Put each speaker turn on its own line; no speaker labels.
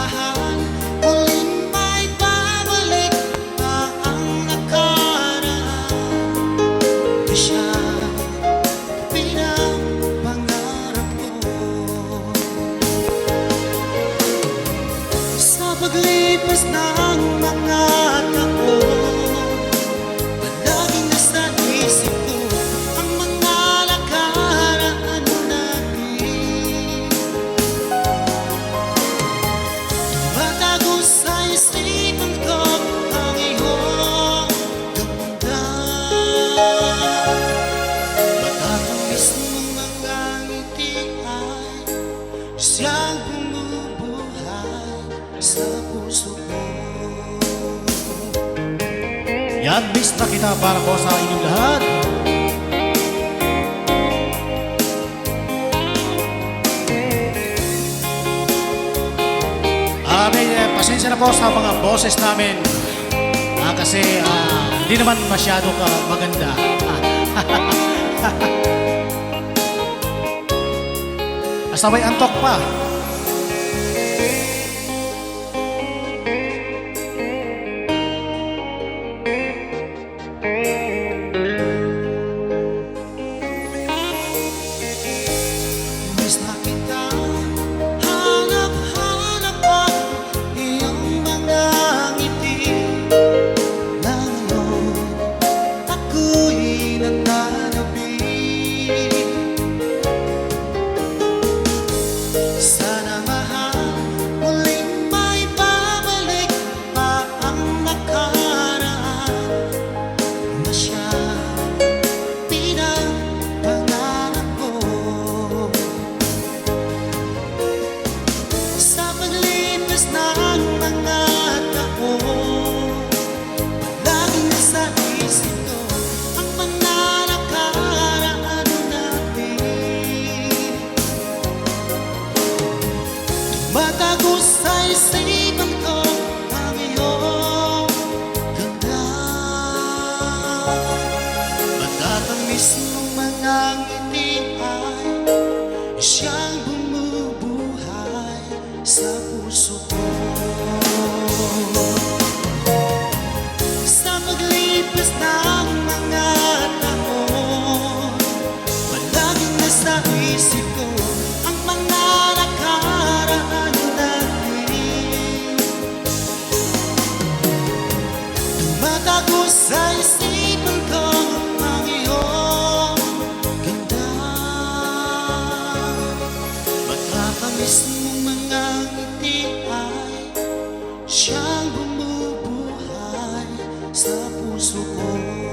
mahal, muling may babalik pa ang nakaraan na siyang pinapangarap ko. Sa paglipas ng mga taon, palaging nasa isip ko ang mga nakaraan natin. Tumatago sa isipan ko ang iyong ganda. Matatamis ng mga ngiti ay siyang bumubuhay sa puso ko.
Yan, miss na kita para po sa inyong lahat. Pasensya na po sa mga boses namin. Kasi hindi naman masyado ka maganda. Basta may antok pa.
Miss na kita, hanap-hanap ang iyong mga ngiti. Na ngayon ako'y nananabik. Sana mahal, muling may babalik pa ang nakaraan na siyang pinapangarap ko. Sa paglipas ng mga taon, palaging nasa isip ko ang mga nakaraan natin. Tumatago sa isipan ko ang iyong ganda. Matatamis ng mga ngiti ay siyang bumubuhay sa puso ko. Sa paglipas ng mga taon, palaging nasa isip ko ang mga nakaraan natin. Tumatago sa isipan ko ang iyong ganda. Matatamis ng mga ngiti ay siyang bumubuhay sa puso ko.